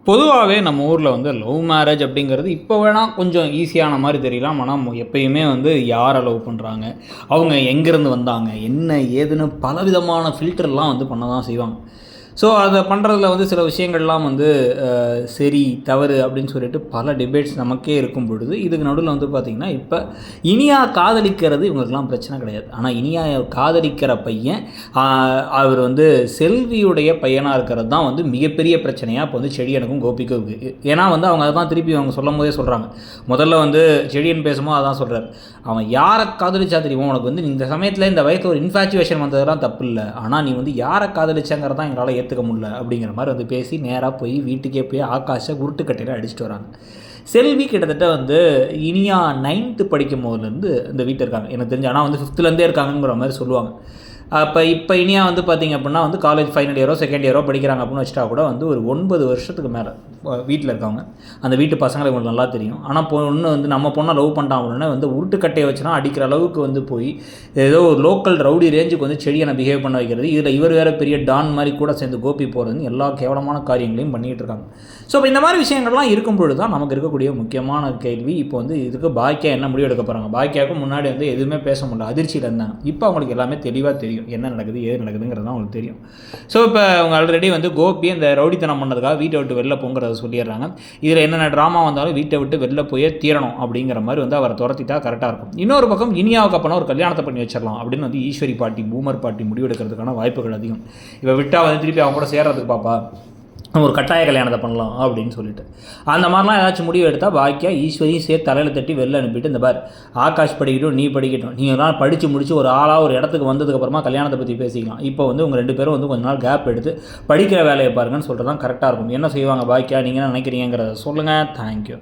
பொதுவாகவே நம்ம ஊரில் வந்து லவ் மேரேஜ் அப்படிங்கிறது இப்போ வேணால் கொஞ்சம் ஈஸியான மாதிரி தெரியலாம். ஆனால் எப்பயுமே வந்து யாரை லவ் பண்ணுறாங்க, அவங்க எங்கேருந்து வந்தாங்க, என்ன ஏதுன்னு பலவிதமான ஃபில்டர்லாம் வந்து பண்ண தான் செய்வாங்க. ஸோ அதை பண்ணுறதுல வந்து சில விஷயங்கள்லாம் வந்து சரி தவறு அப்படின்னு சொல்லிட்டு பல டிபேட்ஸ் நமக்கே இருக்கும் பொழுது, இதுக்கு நடுவில் வந்து பார்த்திங்கன்னா இப்போ இனியா காதலிக்கிறது இவங்களுக்கெல்லாம் பிரச்சனை கிடையாது. ஆனால் இனியா காதலிக்கிற பையன் அவர் வந்து செல்வியுடைய பையனாக இருக்கிறது தான் வந்து மிகப்பெரிய பிரச்சனையாக இப்போ வந்து செடியனுக்கும் கோபிக்கும் இருக்குது. ஏன்னா வந்து அவங்க அதான் திருப்பி அவங்க சொல்லும் போதே சொல்கிறாங்க. முதல்ல வந்து செடியன் பேசும்போது அதான் சொல்கிறார், அவன் யாரை காதலிச்சா தெரியுமோ, உனக்கு வந்து இந்த சமயத்தில் இந்த வயசில் ஒரு இன்ஃபேச்சுவேஷன் வந்ததெல்லாம் தப்பு இல்லை, ஆனால் நீ வந்து யாரை காதலிச்சாங்கிறதான் எங்களால் ஏற்றுக்க முடியல அப்படிங்கிற மாதிரி வந்து பேசி நேராக போய் வீட்டுக்கே போய் ஆகாஷை உருட்டுக்கட்டையில் அடிச்சுட்டு வராங்க. செல்வி கிட்டத்தட்ட வந்து இனியா 9th படிக்கும் போதுலேருந்து இந்த வீட்டில் இருக்காங்க எனக்கு தெரிஞ்சு. ஆனால் வந்து 5th இருக்காங்கிற மாதிரி சொல்லுவாங்க. இப்போ இனியா வந்து பார்த்திங்க அப்படின்னா வந்து காலேஜ் ஃபைனல் இயரோ செகண்ட் இயரோ படிக்கிறாங்க அப்படின்னு வச்சுட்டா கூட வந்து ஒரு 9 வருஷத்துக்கு மேலே வீட்டில் இருக்காங்க. அந்த வீட்டு பசங்களை இவங்களுக்கு நல்லா தெரியும். ஆனால் பொண்ணு வந்து நம்ம பொண்ணை லவ் பண்ணிட்டான் அப்படின்னா வந்து உருட்டுக்கட்டையை வச்சுனா அடிக்கிற அளவுக்கு வந்து போய் ஏதோ ஒரு லோக்கல் ரவுடி ரேஞ்சுக்கு வந்து செடியை பிஹேவ் பண்ண வைக்கிறது, இதில் இவர் வேறு பெரிய டான் மாதிரி கூட சேர்ந்து கோபி போகிறதுன்னு எல்லா கேவலமான காரியங்களையும் பண்ணிகிட்டு இருக்காங்க. ஸோ இப்போ இந்த மாதிரி விஷயங்கள்லாம் இருக்கும் பொழுது தான் நமக்கு இருக்கக்கூடிய முக்கியமான கேள்வி, இப்போ வந்து இதுக்கு பாக்கியா என்ன முடிவு எடுக்க போகிறாங்க. பாக்கியாவுக்கு முன்னாடி வந்து எதுவுமே பேச முடியல, அதிர்ச்சியில் இருந்தாங்க. இப்போ அவங்களுக்கு எல்லாமே தெளிவாக தெரியும் என்ன நடக்குது ஏது நடக்குதுங்கிறது தான் அவங்களுக்கு தெரியும். ஸோ இப்போ அவங்க ஆல்ரெடி வந்து கோபி இந்த ரவுடித்தனம் பண்ணதுக்காக வீட்டை விட்டு வெளில போங்கிறத சொல்லிடுறாங்க. இதில் என்னென்ன ட்ராமா வந்தாலும் வீட்டை விட்டு வெளில போயே தீரணும் அப்படிங்கிற மாதிரி வந்து அவரை துரத்திட்டா கரெக்டாக இருக்கும். இன்னொரு பக்கம் இனியாவுக்கு அப்போனா ஒரு கல்யாணத்தை பண்ணி வச்சிடலாம் அப்படின்னு வந்து ஈஸ்வரி பாட்டி பூமர் பாட்டி முடிவெடுக்கிறதுக்கான வாய்ப்புகள் அதிகம். இப்போ விட்டால் வந்து திருப்பி அவங்க கூட சேர்றதுக்கு பாப்பா ஒரு கட்டாய கல்யாணத்தை பண்ணலாம் அப்படின்னு சொல்லிட்டு அந்த மாதிரிலாம் ஏதாச்சும் முடிவு எடுத்தால் பாக்கியா ஈஸ்வரியும் சேர்த்து தலையில் தட்டி வெளில அனுப்பிட்டு, இந்த பார் ஆகாஷ் படிக்கட்டும் நீ படிக்கட்டும், நீங்கள்லாம் படித்து முடிச்சு ஒரு ஆளாக ஒரு இடத்துக்கு வந்ததுக்கப்புறமா கல்யாணத்தை பற்றி பேசிக்கலாம். இப்போ வந்து உங்கள் 2 பேரும் வந்து கொஞ்ச நாள் கேப் எடுத்து படிக்கிற வேலையை பாருங்கன்னு சொல்கிறது தான் கரெக்டாக இருக்கும். என்ன செய்வாங்க பாக்கியா, நீங்கள் என்ன நினைக்கிறீங்கிறத சொல்லுங்கள். தேங்க்யூ.